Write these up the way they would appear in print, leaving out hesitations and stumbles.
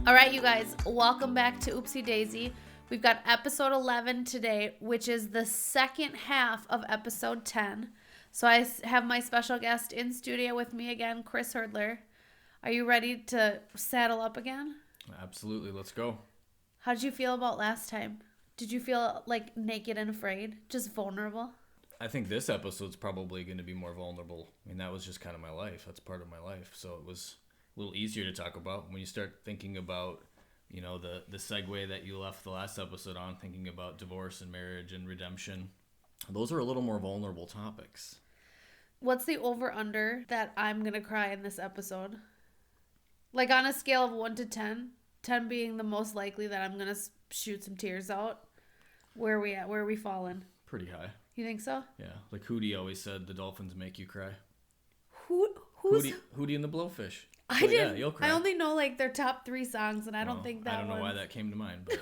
All right, you guys, welcome back to Oopsie Daisy. We've got episode 11 today, which is the second half of episode 10. So I have my special guest in studio with me again, Chris Hirdler. Are you ready to saddle up again? Absolutely. Let's go. How did you feel about last time? Did you feel like naked and afraid? Just vulnerable? I think this episode's probably going to be more vulnerable. I mean, that was just kind of my life. That's part of my life. So it was a little easier to talk about when you start thinking about, you know, the segue that you left the last episode on, thinking about divorce and marriage and redemption. Those are a little more vulnerable topics. What's the over-under that I'm going to cry in this episode? Like on a scale of 1 to 10, 10 being the most likely that I'm going to shoot some tears out. Where are we at? Where are we falling? Pretty high. You think so? Yeah. Like Hootie always said, the dolphins make you cry. Who's... Hootie and the Blowfish. I So, didn't. yeah, you'll cry. I only know like their top 3 songs, and I don't think that I don't know why that came to mind, but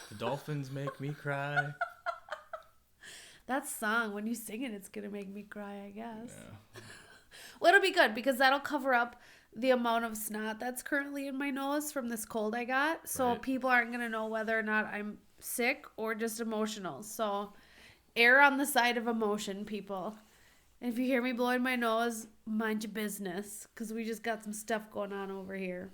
the dolphins make me cry. That song, when you sing it, it's gonna make me cry, I guess. Yeah. Well, it'll be good because that'll cover up the amount of snot that's currently in my nose from this cold I got. So Right. people aren't gonna know whether or not I'm sick or just emotional. So err on the side of emotion, people. And if you hear me blowing my nose, mind your business, because we just got some stuff going on over here.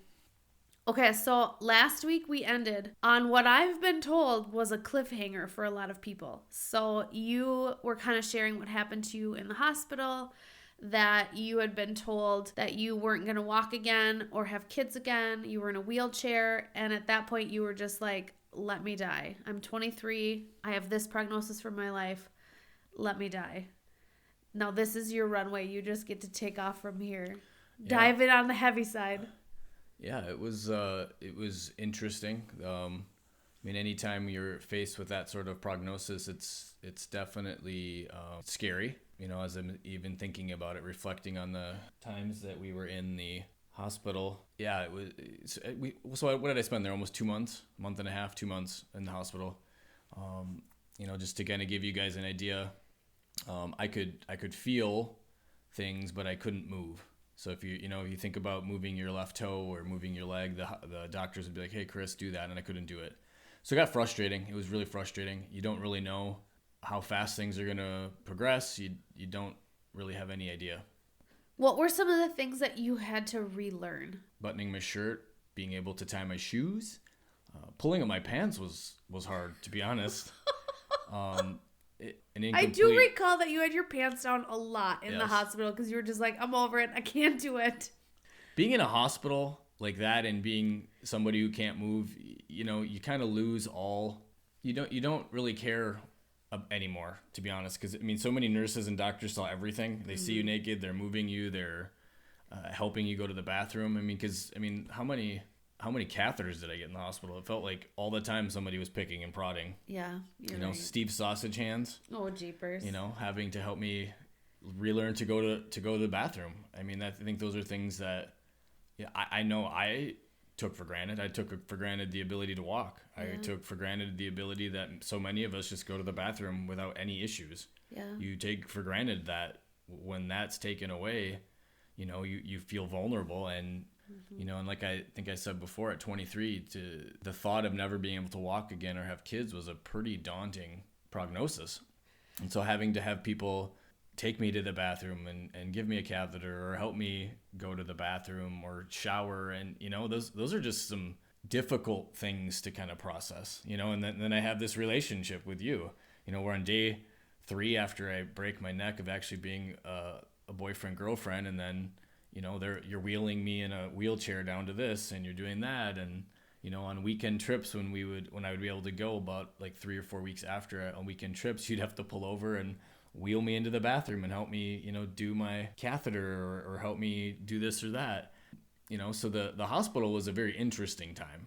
Okay, so last week we ended on what I've been told was a cliffhanger for a lot of people. So you were kind of sharing what happened to you in the hospital, that you had been told that you weren't going to walk again or have kids again. You were in a wheelchair, and at that point you were just like, let me die. I'm 23. I have this prognosis for my life. Let me die. Now this is your runway. You just get to take off from here. Yeah. Dive in on the heavy side. Yeah, it was interesting. I mean, anytime you're faced with that sort of prognosis, it's definitely scary. You know, as I'm even thinking about it, reflecting on the times that we were in the hospital. Yeah, it was. So what did I spend there? Almost 2 months, month and a half, 2 months in the hospital. You know, just to kind of give you guys an idea. I could feel things, but I couldn't move. So if you think about moving your left toe or moving your leg, the doctors would be like, "Hey, Chris, do that," and I couldn't do it. So it got frustrating. It was really frustrating. You don't really know how fast things are gonna progress. You don't really have any idea. What were some of the things that you had to relearn? Buttoning my shirt, being able to tie my shoes, pulling up my pants was hard, to be honest. I do recall that you had your pants down a lot in the Yes. hospital because you were just like, I'm over it. I can't do it. Being in a hospital like that and being somebody who can't move, you know, you kind of lose all. You don't really care anymore, to be honest, because I mean, so many nurses and doctors saw everything. They see you naked. They're moving you. They're helping you go to the bathroom. I mean, because I mean, how many catheters did I get in the hospital? It felt like all the time somebody was picking and prodding. Yeah, you're right. Steve Sausage Hands. Oh, jeepers. You know, having to help me relearn to go to the bathroom. I mean, I think those are things that, yeah, I know I took for granted. I took for granted the ability to walk. Yeah. I took for granted the ability that so many of us just go to the bathroom without any issues. Yeah. You take for granted that when that's taken away, you know, you feel vulnerable and. You know, and like I think I said before, at 23, the thought of never being able to walk again or have kids was a pretty daunting prognosis. And so having to have people take me to the bathroom and give me a catheter or help me go to the bathroom or shower, and, you know, those are just some difficult things to kind of process, you know, and then I have this relationship with you. You know, we're on day 3 after I break my neck of actually being a boyfriend-girlfriend, and then you know, you're wheeling me in a wheelchair down to this, and you're doing that, and you know, on weekend trips when I would be able to go about like 3 or 4 weeks after on weekend trips, you'd have to pull over and wheel me into the bathroom and help me, you know, do my catheter or help me do this or that, you know. So the hospital was a very interesting time.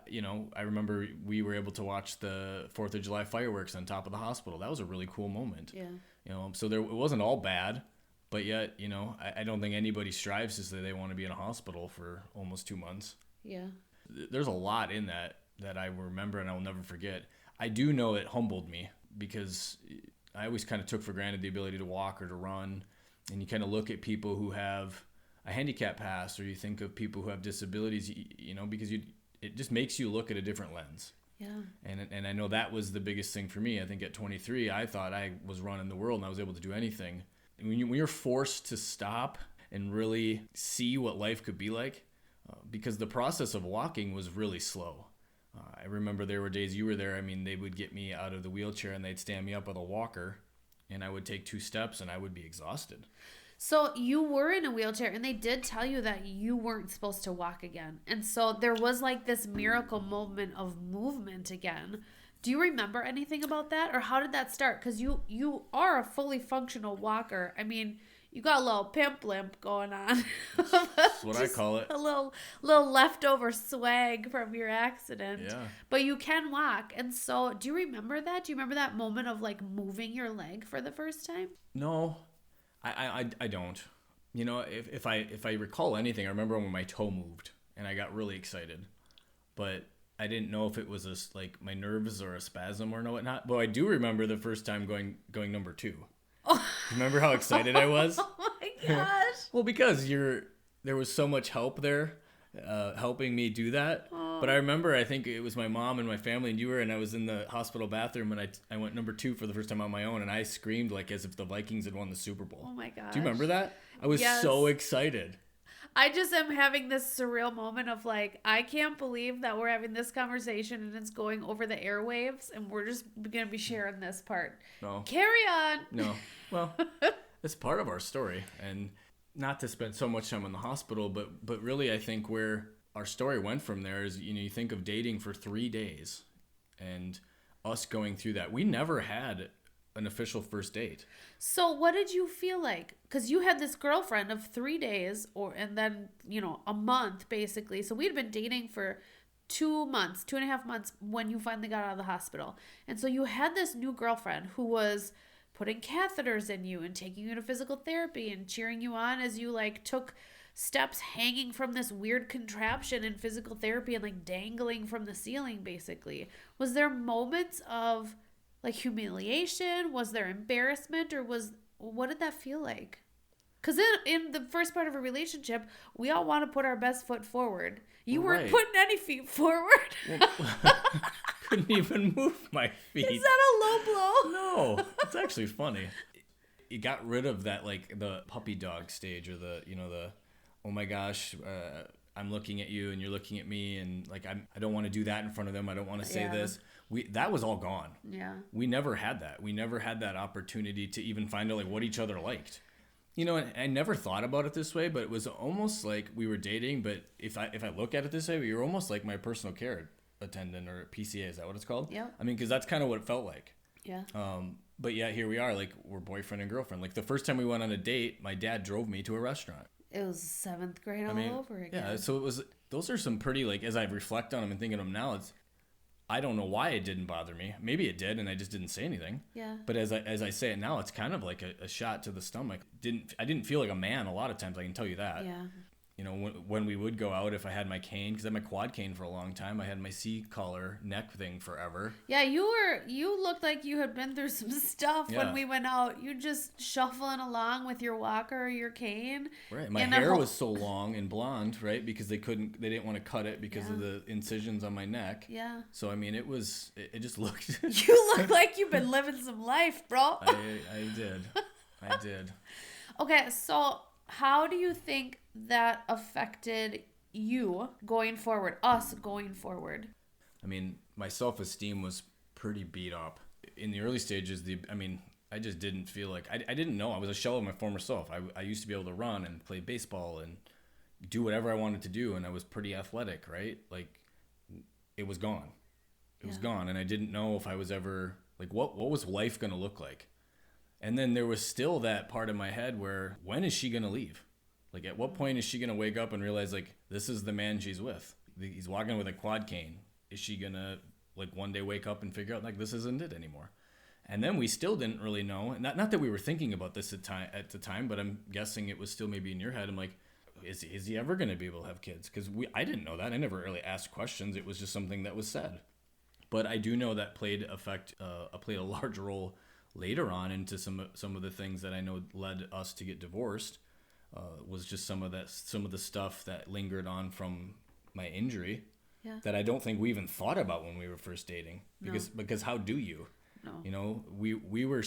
You know, I remember we were able to watch the 4th of July fireworks on top of the hospital. That was a really cool moment. Yeah. You know, so it wasn't all bad. But yet, you know, I don't think anybody strives to say they want to be in a hospital for almost 2 months. Yeah. There's a lot in that I remember and I will never forget. I do know it humbled me because I always kind of took for granted the ability to walk or to run. And you kind of look at people who have a handicap pass, or you think of people who have disabilities, you know, because it just makes you look at a different lens. Yeah. And I know that was the biggest thing for me. I think at 23, I thought I was running the world and I was able to do anything. And when you're forced to stop and really see what life could be like, because the process of walking was really slow. I remember there were days you were there. I mean, they would get me out of the wheelchair and they'd stand me up with a walker, and I would take 2 steps and I would be exhausted. So you were in a wheelchair, and they did tell you that you weren't supposed to walk again. And so there was like this miracle moment of movement again. Do you remember anything about that, or how did that start? Because you are a fully functional walker. I mean, you got a little pimp limp going on. That's what I call it. A little leftover swag from your accident. Yeah. But you can walk. And so do you remember that? Do you remember that moment of like moving your leg for the first time? No, I don't. You know, if I recall anything, I remember when my toe moved and I got really excited. But I didn't know if it was like my nerves or a spasm or whatnot. But I do remember the first time going number 2. Oh. Remember how excited I was? Oh my gosh. Well, because there was so much help there helping me do that. Oh. But I remember, I think it was my mom and my family and you were, and I was in the hospital bathroom and I went number 2 for the first time on my own, and I screamed like as if the Vikings had won the Super Bowl. Oh my gosh. Do you remember that? I was so excited. I just am having this surreal moment of like, I can't believe that we're having this conversation and it's going over the airwaves and we're just going to be sharing this part. No. Carry on. No. Well, it's part of our story, and not to spend so much time in the hospital, but really I think where our story went from there is, you know, you think of dating for 3 days and us going through that. We never had an official first date. So what did you feel like? Because you had this girlfriend of 3 days, and then, you know, a month basically. So we'd been dating for 2 months, 2.5 months when you finally got out of the hospital. And so you had this new girlfriend who was putting catheters in you and taking you to physical therapy and cheering you on as you like took steps hanging from this weird contraption in physical therapy and like dangling from the ceiling basically. Was there moments of like humiliation? Was there embarrassment, or what did that feel like? Because in the first part of a relationship, we all want to put our best foot forward. You weren't putting any feet forward. Well, couldn't even move my feet. Is that a low blow? No, it's actually funny. You got rid of that, like the puppy dog stage, or the oh my gosh, I'm looking at you and you're looking at me, and like I don't want to do that in front of them. I don't want to say this. That was all gone. Yeah. We never had that. We never had that opportunity to even find out like what each other liked. You know, and I never thought about it this way, but it was almost like we were dating. But if I look at it this way, we were almost like my personal care attendant, or PCA. Is that what it's called? Yeah. I mean, because that's kind of what it felt like. Yeah. But yeah, here we are, like we're boyfriend and girlfriend. Like the first time we went on a date, my dad drove me to a restaurant. It was 7th grade all over again. Yeah. So it was. Those are some pretty, like, as I reflect on them and think of them now, I don't know why it didn't bother me. Maybe it did, and I just didn't say anything. Yeah. But as I say it now, it's kind of like a shot to the stomach. I didn't feel like a man a lot of times. I can tell you that. Yeah. You know, when we would go out, if I had my cane, because I had my quad cane for a long time, I had my C-collar neck thing forever. Yeah, you looked like you had been through some stuff when we went out. You just shuffling along with your walker or your cane. Right. My hair was so long and blonde, right? Because they didn't want to cut it because of the incisions on my neck. Yeah. So I mean, it just looked. You look like you've been living some life, bro. I did. Okay, so how do you think that affected you going forward, us going forward? I mean, my self-esteem was pretty beat up. In the early stages, I just didn't feel like, I didn't know. I was a shell of my former self. I used to be able to run and play baseball and do whatever I wanted to do, and I was pretty athletic, right? Like, it was gone. It was gone, and I didn't know if I was ever, like, what was life going to look like? And then there was still that part of my head where, when is she going to leave? Like, at what point is she going to wake up and realize, like, this is the man she's with? He's walking with a quad cane. Is she going to, like, one day wake up and figure out, like, this isn't it anymore? And then we still didn't really know. Not that we were thinking about this at the time, but I'm guessing it was still maybe in your head. I'm like, is he ever going to be able to have kids? Because I didn't know that. I never really asked questions. It was just something that was said. But I do know that played a large role later on into some of the things that I know led us to get divorced. Was just some of the stuff that lingered on from my injury. Yeah. that I don't think we even thought about when we were first dating. Because how do you? No. You know, we were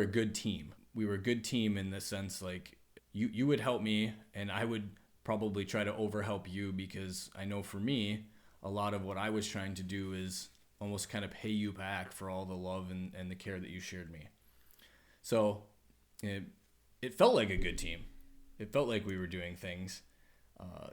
a good team. We were a good team in the sense, like, you would help me and I would probably try to overhelp you, because I know for me, a lot of what I was trying to do is almost kind of pay you back for all the love and the care that you shared me. So it felt like a good team. It felt like we were doing things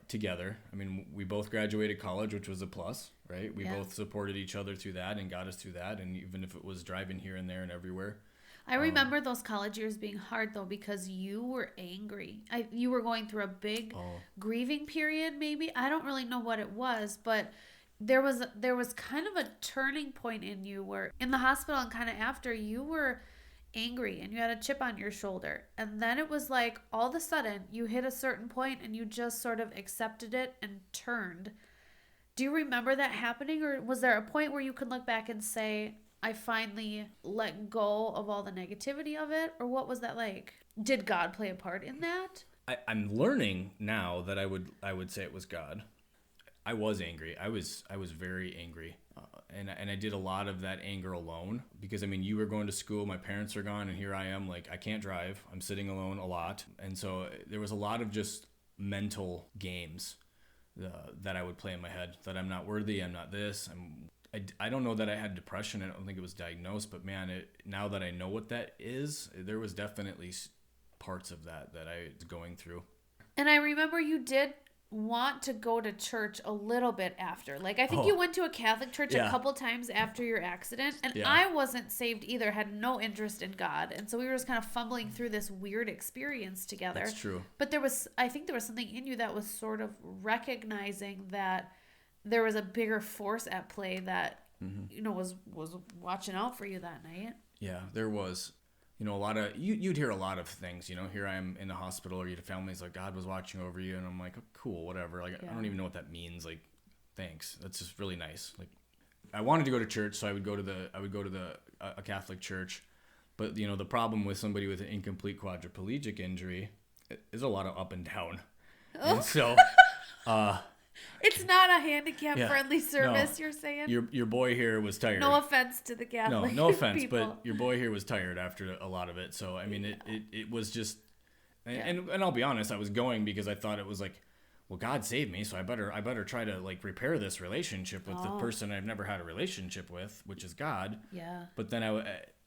together. I mean, we both graduated college, which was a plus, right? We both supported each other through that and got us through that. And even if it was driving here and there and everywhere. I remember those college years being hard, though, because you were angry. You were going through a big grieving period, maybe. I don't really know what it was, but there was kind of a turning point in you where in the hospital and kind of after, you were angry and you had a chip on your shoulder. And then it was like all of a sudden you hit a certain point and you just sort of accepted it and turned. Do you remember that happening, or was there a point where you could look back and say, I finally let go of all the negativity of it? Or what was that like? Did God play a part in that? I'm learning now that I would say it was God. I was angry. I was very angry. And I did a lot of that anger alone, because I mean, you were going to school, my parents are gone, and here I am, like, I can't drive. I'm sitting alone a lot. And so there was a lot of just mental games that I would play in my head, that I'm not worthy, I'm not this. I don't know that I had depression. I don't think it was diagnosed, but man, now that I know what that is, there was definitely parts of that I was going through. And I remember you did want to go to church a little bit after. Like, I think you went to a Catholic church a couple times after your accident, and I wasn't saved either, had no interest in God. And so we were just kind of fumbling through this weird experience together. That's true. But I think there was something in you that was sort of recognizing that there was a bigger force at play that, you know, was watching out for you that night. Yeah, there was. You know, a lot of, you'd hear a lot of things, you know, here I am in the hospital, or you'd have families like, God was watching over you. And I'm like, oh, cool, whatever. Like, I don't even know what that means. Like, thanks. That's just really nice. Like, I wanted to go to church, so I would go to a Catholic church. But, you know, the problem with somebody with an incomplete quadriplegic injury is a lot of up and down. Oh. And so, it's not a handicap-friendly service, you're saying? Your boy here was tired. No offense to the Catholic No offense, people. but your boy here was tired after a lot of it. So, I mean, it was just... And I'll be honest, I was going because I thought it was like, well, God saved me, so I better try to, like, repair this relationship with the person I've never had a relationship with, which is God. Yeah. But then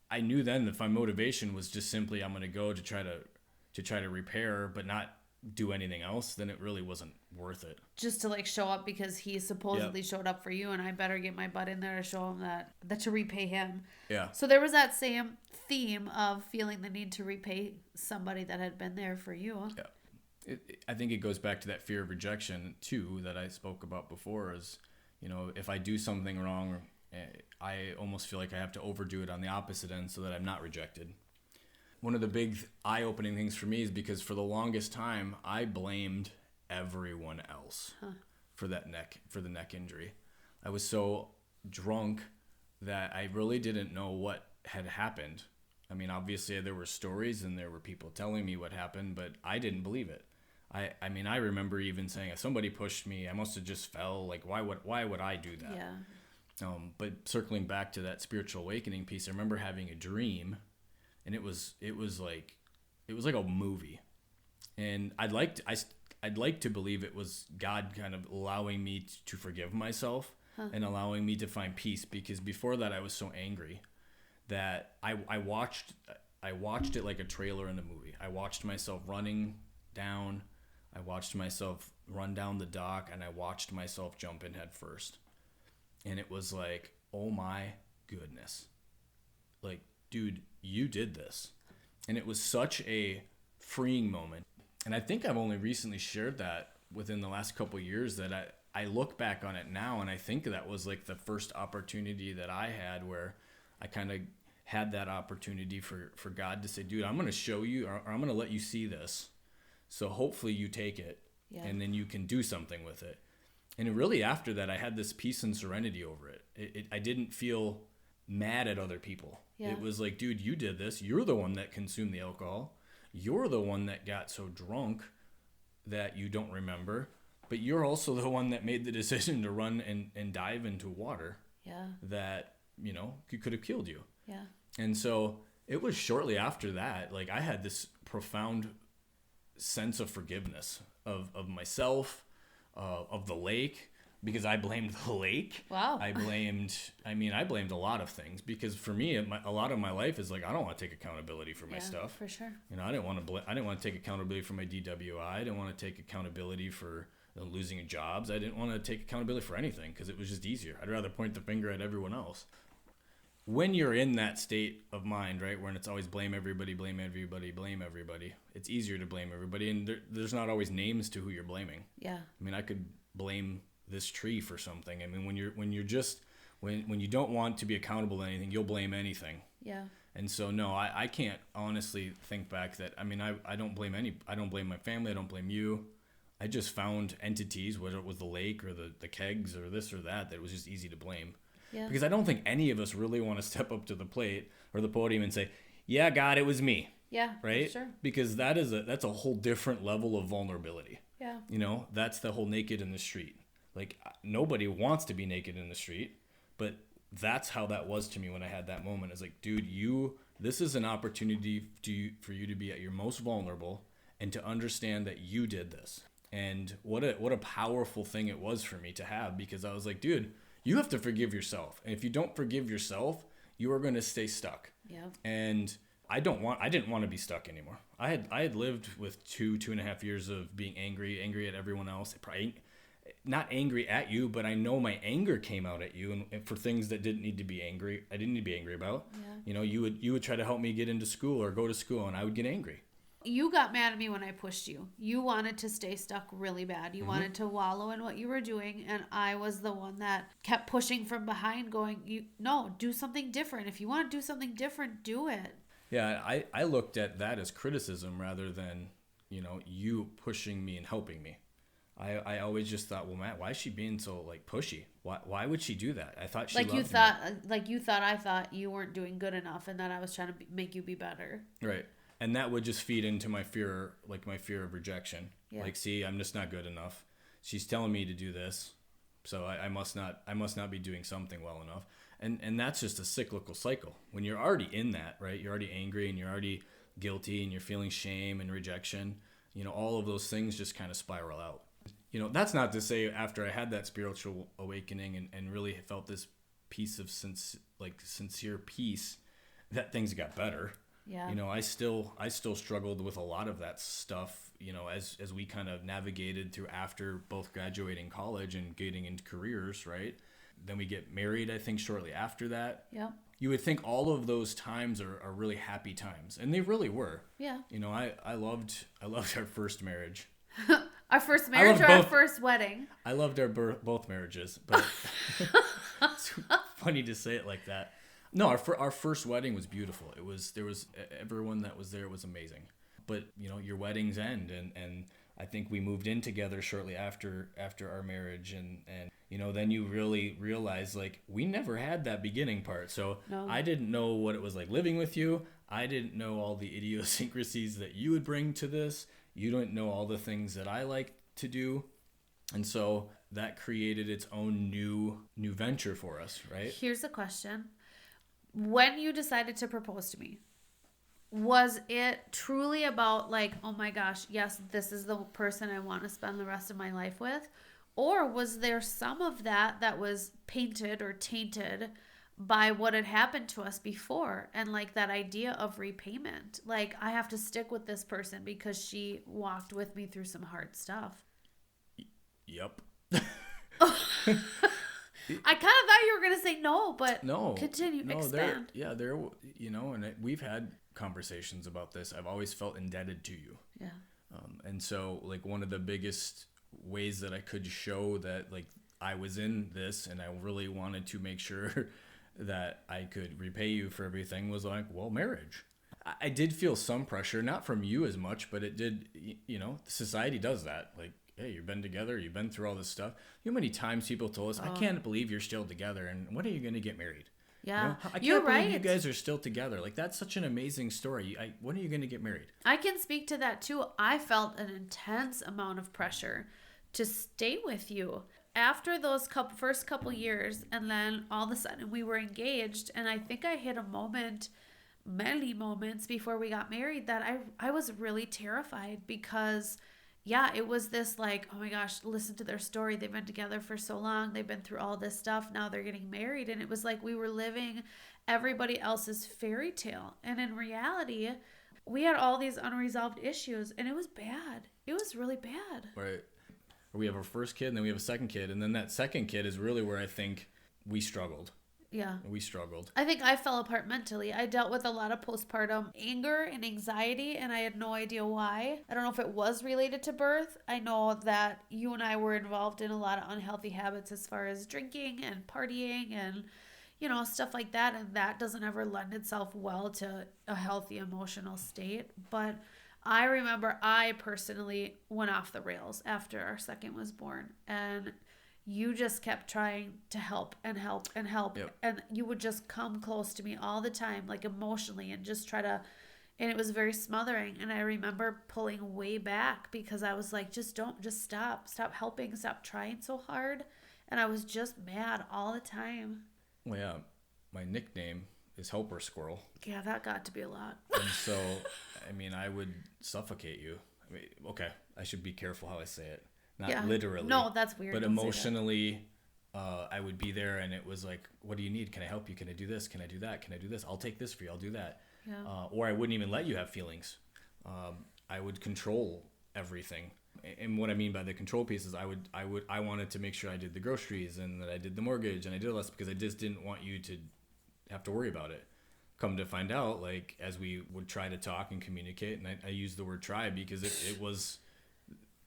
I knew then that my motivation was just simply, I'm going to go to try to repair, but not do anything else, then it really wasn't worth it. Just to, like, show up because he supposedly showed up for you, and I better get my butt in there to show him that to repay him. Yeah. So there was that same theme of feeling the need to repay somebody that had been there for you. Yeah. I think it goes back to that fear of rejection too that I spoke about before. Is, you know, if I do something wrong, I almost feel like I have to overdo it on the opposite end so that I'm not rejected. One of the big eye-opening things for me is because for the longest time, I blamed everyone else for the neck injury. I was so drunk that I really didn't know what had happened. I mean, obviously there were stories and there were people telling me what happened, but I didn't believe it. I mean, I remember even saying, if somebody pushed me, I must have just fell. Like, why would I do that? Yeah. But circling back to that spiritual awakening piece, I remember having a dream. And it was like a movie, and I'd like to believe it was God kind of allowing me to forgive myself and allowing me to find peace, because before that I was so angry that I watched it like a trailer in a movie. I watched myself running down, I watched myself run down the dock, and I watched myself jump in head first, and it was like, oh my goodness, like, dude, you did this. And it was such a freeing moment. And I think I've only recently shared that within the last couple of years, that I look back on it now, and I think that was like the first opportunity that I had where I kind of had that opportunity for God to say, dude, I'm going to show you, or I'm going to let you see this. So hopefully you take it, and then you can do something with it. And really after that, I had this peace and serenity over it. I didn't feel mad at other people. It was like, dude, you did this. You're the one that consumed the alcohol. You're the one that got so drunk that you don't remember. but you're also the one that made the decision to run and dive into water. Yeah. That, could have killed you. Yeah. And so it was shortly after that, like, I had this profound sense of forgiveness of myself, of the lake, because I blamed the lake. Wow. I blamed a lot of things, because for me, a lot of my life is like, I don't want to take accountability for my stuff. For sure. I didn't want to take accountability for my DWI. I didn't want to take accountability for losing jobs. I didn't want to take accountability for anything, because it was just easier. I'd rather point the finger at everyone else. When you're in that state of mind, right, when it's always blame everybody, it's easier to blame everybody, and there's not always names to who you're blaming. Yeah. I mean, I could blame this tree for something. I mean, when you don't want to be accountable to anything, you'll blame anything. Yeah. And so, no, I can't honestly think back that, I mean, I don't blame I don't blame my family. I don't blame you. I just found entities, whether it was the lake or the kegs or this or that it was just easy to blame. Yeah. Because I don't think any of us really want to step up to the plate or the podium and say, yeah, God, it was me. Yeah. Right? Sure. Because that's a whole different level of vulnerability. Yeah. That's the whole naked in the street. Like, nobody wants to be naked in the street, but that's how that was to me when I had that moment. It's like, dude, this is an opportunity for you to be at your most vulnerable and to understand that you did this. And what a powerful thing it was for me to have, because I was like, dude, you have to forgive yourself. And if you don't forgive yourself, you are going to stay stuck. Yeah. And I didn't want to be stuck anymore. I had lived with 2.5 years of being angry at everyone else. Probably not angry at you, but I know my anger came out at you and for things that didn't need to be angry. I didn't need to be angry about. Yeah. You would try to help me get into school or go to school, and I would get angry. You got mad at me when I pushed you. You wanted to stay stuck really bad. You wanted to wallow in what you were doing, and I was the one that kept pushing from behind, going, no, do something different. If you want to do something different, do it. Yeah, I looked at that as criticism rather than, you pushing me and helping me. I always just thought, well, Matt, why is she being so pushy? Why would she do that? I thought she loved me. I thought you weren't doing good enough, and that I was trying to make you be better. Right. And that would just feed into my fear of rejection. Yeah. See, I'm just not good enough. She's telling me to do this, so I must not be doing something well enough. And that's just a cyclical cycle. When you're already in that, right? You're already angry and you're already guilty and you're feeling shame and rejection. All of those things just kind of spiral out. That's not to say after I had that spiritual awakening and really felt this piece of sincere peace that things got better. Yeah. I still struggled with a lot of that stuff, as we kind of navigated through after both graduating college and getting into careers, right? Then we get married, I think, shortly after that. Yeah. You would think all of those times are really happy times, and they really were. Yeah. I loved our first marriage. Our first marriage or our first wedding? I loved our both marriages, but it's funny to say it like that. No, our first wedding was beautiful. There was everyone that was there was amazing. But your weddings end, and I think we moved in together shortly after our marriage, and then you really realize we never had that beginning part. So no. I didn't know what it was like living with you. I didn't know all the idiosyncrasies that you would bring to this. You don't know all the things that I like to do. And so that created its own new venture for us, right? Here's a question. When you decided to propose to me, was it truly about oh my gosh, yes, this is the person I want to spend the rest of my life with? Or was there some of that was painted or tainted by what had happened to us before, and that idea of repayment? I have to stick with this person because she walked with me through some hard stuff. Yep. I kind of thought you were going to say no, but no, continue, expand. And we've had conversations about this. I've always felt indebted to you. Yeah. And so one of the biggest ways that I could show that I was in this and I really wanted to make sure that I could repay you for everything was marriage. I did feel some pressure, not from you as much, but it did, society does that. Hey, you've been together, you've been through all this stuff. You know how many times people told us, I can't believe you're still together, and when are you going to get married? Yeah, I can't believe you guys are still together. That's such an amazing story. When are you going to get married? I can speak to that too. I felt an intense amount of pressure to stay with you. After those first couple years, and then all of a sudden we were engaged, and I think I hit a moment, many moments before we got married, that I was really terrified because, yeah, it was this like, oh my gosh, listen to their story. They've been together for so long. They've been through all this stuff. Now they're getting married. And it was like we were living everybody else's fairy tale. And in reality, we had all these unresolved issues, and it was bad. It was really bad. Right. We have our first kid, and then we have a second kid. And then that second kid is really where I think we struggled. Yeah. We struggled. I think I fell apart mentally. I dealt with a lot of postpartum anger and anxiety, and I had no idea why. I don't know if it was related to birth. I know that you and I were involved in a lot of unhealthy habits as far as drinking and partying and, you know, stuff like that. And that doesn't ever lend itself well to a healthy emotional state. But I remember I personally went off the rails after our second was born, and you just kept trying to help and help and help. Yep. And you would just come close to me all the time, like emotionally, and just try to, and it was very smothering. And I remember pulling way back because I was like, just stop helping, stop trying so hard. And I was just mad all the time. Well, yeah, my nickname is Helper Squirrel. Yeah, that got to be a lot. And so, I mean, I would suffocate you. I mean, okay, I should be careful how I say it. Not literally. No, that's weird. But emotionally, I would be there, and it was like, what do you need? Can I help you? Can I do this? Can I do that? Can I do this? I'll take this for you. I'll do that. Yeah. Or I wouldn't even let you have feelings. I would control everything. And what I mean by the control piece is I wanted to make sure I did the groceries and that I did the mortgage and I did less because I just didn't want you to have to worry about it. Come to find out, like, as we would try to talk and communicate, and I use the word try because it was,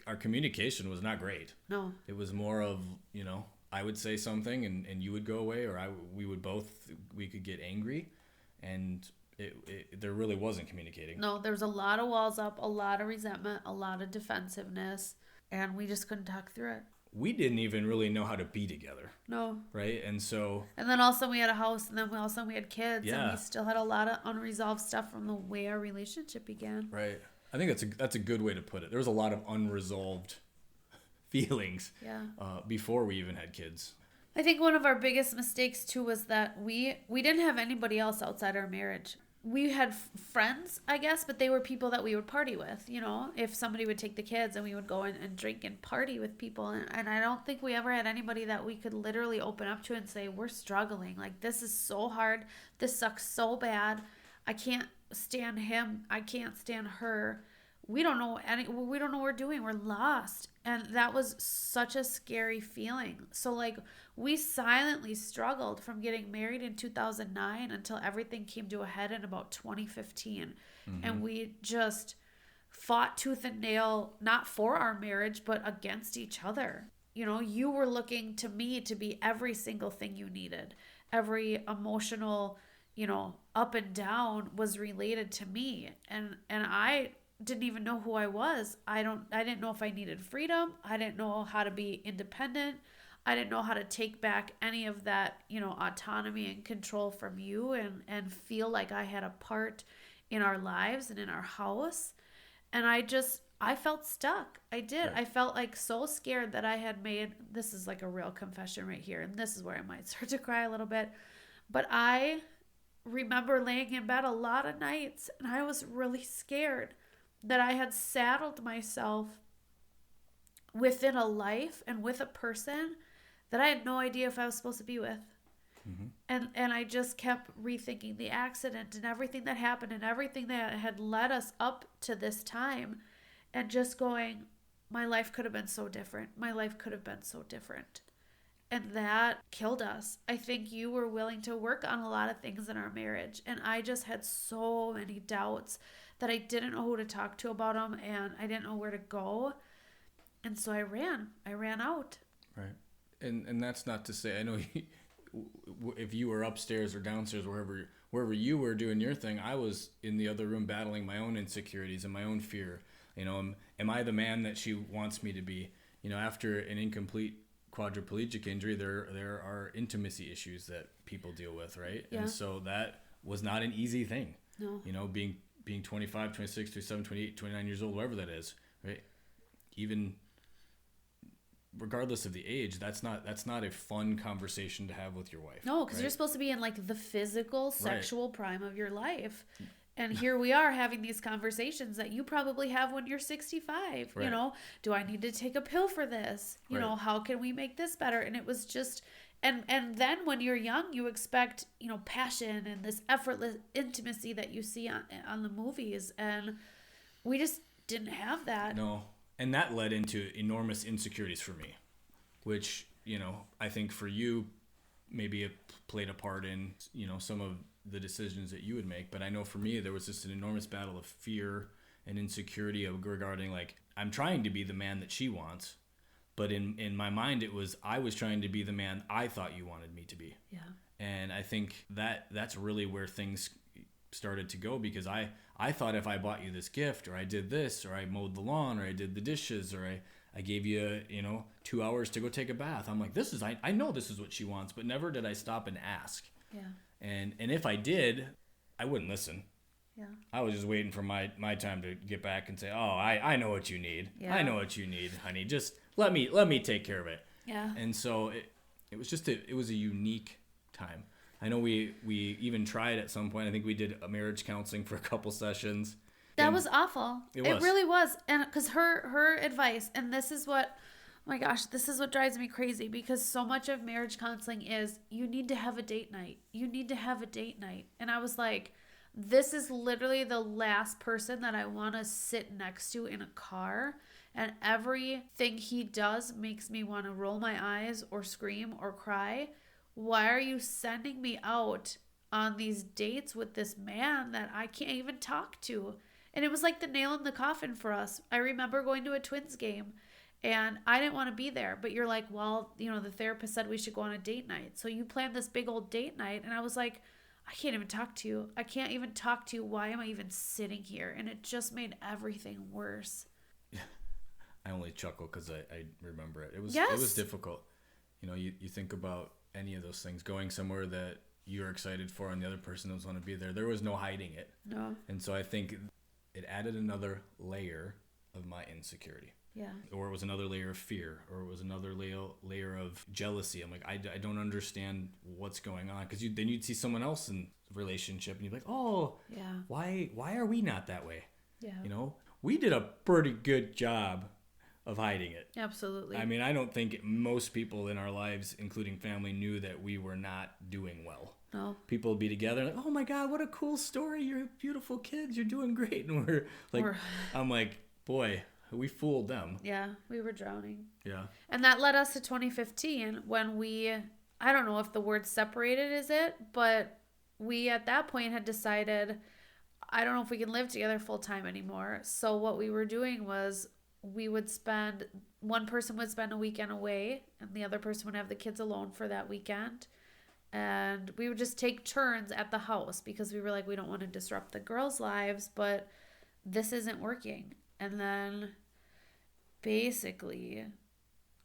our communication was not great. No. It was more of, you know, I would say something and you would go away, or we could get angry, and there really wasn't communicating. No, there was a lot of walls up, a lot of resentment, a lot of defensiveness, and we just couldn't talk through it. We didn't even really know how to be together. No. Right? And so... And then also we had a house, and then we had kids, yeah. And we still had a lot of unresolved stuff from the way our relationship began. Right. I think that's a good way to put it. There was a lot of unresolved feelings before we even had kids. I think one of our biggest mistakes, too, was that we didn't have anybody else outside our marriage. We had friends, I guess, but they were people that we would party with, you know, if somebody would take the kids and we would go in and drink and party with people. And I don't think we ever had anybody that we could literally open up to and say, we're struggling. Like, this is so hard. This sucks so bad. I can't stand him. I can't stand her. We don't know what we're doing. We're lost. And that was such a scary feeling. So, like, we silently struggled from getting married in 2009 until everything came to a head in about 2015. Mm-hmm. And we just fought tooth and nail, not for our marriage, but against each other. You know, you were looking to me to be every single thing you needed. Every emotional, you know, up and down was related to me. And I didn't even know who I was. I didn't know if I needed freedom. I didn't know how to be independent. I didn't know how to take back any of that, you know, autonomy and control from you and feel like I had a part in our lives and in our house. And I felt stuck. I did. Right. I felt like so scared that I had made, this is like a real confession right here, and this is where I might start to cry a little bit. But I remember laying in bed a lot of nights, and I was really scared that I had saddled myself within a life and with a person that I had no idea if I was supposed to be with. Mm-hmm. And I just kept rethinking the accident and everything that happened and everything that had led us up to this time, and just going, my life could have been so different. My life could have been so different. And that killed us. I think you were willing to work on a lot of things in our marriage, and I just had so many doubts that I didn't know who to talk to about them, and I didn't know where to go. And so I ran out. Right. And that's not to say, I know if you were upstairs or downstairs, wherever you were doing your thing, I was in the other room battling my own insecurities and my own fear. You know, am I the man that she wants me to be? You know, after an incomplete quadriplegic injury, there are intimacy issues that people deal with, right? Yeah. And so that was not an easy thing. No. You know, being 25, 26, 27, 28, 29 years old, whatever that is, right? Even regardless of the age, that's not a fun conversation to have with your wife. No, because right? you're supposed to be in like the physical, sexual Right. prime of your life. And here we are having these conversations that you probably have when you're 65. Right. You know, do I need to take a pill for this? You know, Right. how can we make this better? And it was just, and then when you're young, you expect, you know, passion and this effortless intimacy that you see on the movies. And we just didn't have that. No. And that led into enormous insecurities for me, which, you know, I think for you, maybe it played a part in, you know, some of the decisions that you would make. But I know for me, there was just an enormous battle of fear and insecurity regarding, like, I'm trying to be the man that she wants. But in my mind, it was, I was trying to be the man I thought you wanted me to be. Yeah. And I think that's really where things started to go, because I thought if I bought you this gift, or I did this, or I mowed the lawn, or I did the dishes, or I gave you, you know, 2 hours to go take a bath, I'm like, I know this is what she wants, but never did I stop and ask. Yeah. And if I did, I wouldn't listen. Yeah. I was just waiting for my time to get back and say, oh, I know what you need. Yeah. I know what you need, honey. Just let me take care of it. Yeah. And so it was just it was a unique time. I know we even tried at some point. I think we did a marriage counseling for a couple sessions. That was awful. It was. really was. And because her advice, and this is what, oh my gosh, this is what drives me crazy, because so much of marriage counseling is you need to have a date night. You need to have a date night. And I was like, this is literally the last person that I want to sit next to in a car. And everything he does makes me want to roll my eyes or scream or cry. Why are you sending me out on these dates with this man that I can't even talk to? And it was like the nail in the coffin for us. I remember going to a Twins game and I didn't want to be there, but you're like, well, you know, the therapist said we should go on a date night. So you planned this big old date night. And I was like, I can't even talk to you. I can't even talk to you. Why am I even sitting here? And it just made everything worse. I only chuckle because I remember it. It was difficult. You know, you think about any of those things, going somewhere that you're excited for and the other person doesn't want to be there. There was no hiding it. No. And so I think it added another layer of my insecurity. Yeah. Or it was another layer of fear, or it was another layer of jealousy. I'm like, I don't understand what's going on. Because then you'd see someone else in a relationship and you'd be like, oh, yeah, why are we not that way? Yeah. You know, we did a pretty good job of hiding it. Absolutely. I mean, I don't think most people in our lives, including family, knew that we were not doing well. No. People would be together like, oh my God, what a cool story. You're beautiful kids. You're doing great. And we're like, I'm like, boy, we fooled them. Yeah, we were drowning. Yeah. And that led us to 2015 when I don't know if the word separated is it, but we at that point had decided, I don't know if we can live together full time anymore. So what we were doing was one person would spend a weekend away and the other person would have the kids alone for that weekend. And we would just take turns at the house because we were like, we don't want to disrupt the girls' lives, but this isn't working. And then basically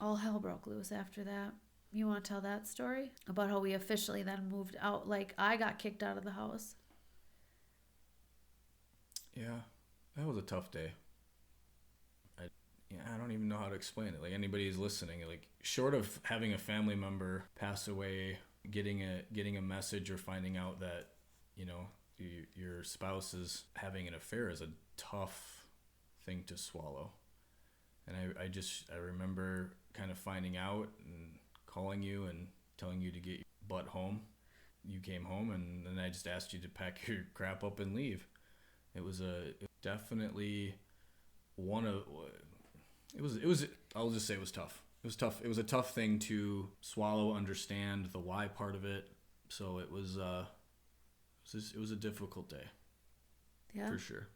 all hell broke loose after that. You want to tell that story? About how we officially then moved out. Like, I got kicked out of the house. Yeah, that was a tough day. I don't even know how to explain it. Like, anybody who's listening, like, short of having a family member pass away, getting a message or finding out that, you know, your spouse is having an affair is a tough thing to swallow. And I remember kind of finding out and calling you and telling you to get your butt home. You came home, and then I just asked you to pack your crap up and leave. It was definitely one of... It was. I'll just say it was tough. It was tough. It was a tough thing to swallow, understand the why part of it. So it was a difficult day. Yeah. For sure.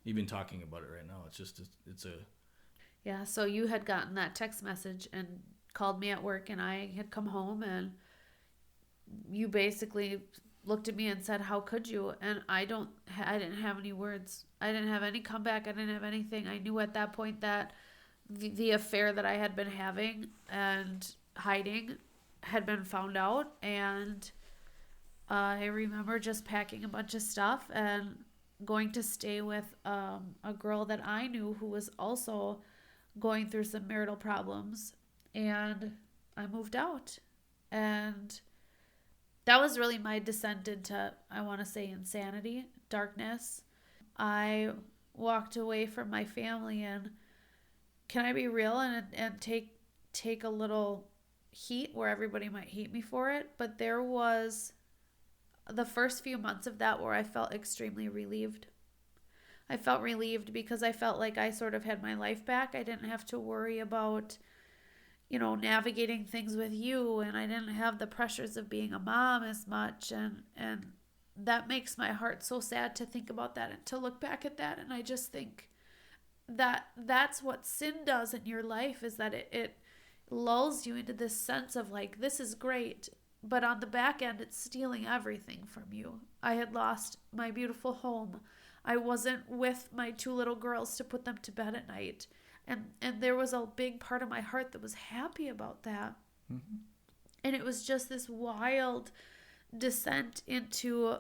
Even talking about it right now, it's a. Yeah. So you had gotten that text message and called me at work, and I had come home, and you basically looked at me and said, "How could you?" And I didn't have any words. I didn't have any comeback. I didn't have anything. I knew at that point that the affair that I had been having and hiding had been found out. And I remember just packing a bunch of stuff and going to stay with a girl that I knew who was also going through some marital problems. and I moved out. And that was really my descent into, I want to say, insanity, darkness. I walked away from my family, and can I be real and take a little heat where everybody might hate me for it? But there was the first few months of that where I felt extremely relieved. I felt relieved because I felt like I sort of had my life back. I didn't have to worry about, navigating things with you, and I didn't have the pressures of being a mom as much, and that makes my heart so sad to think about that and to look back at that. And I just think that that's what sin does in your life, is that it lulls you into this sense of like, this is great, but on the back end it's stealing everything from you. I had lost my beautiful home. I wasn't with my 2 little girls to put them to bed at night. And there was a big part of my heart that was happy about that. Mm-hmm. And it was just this wild descent into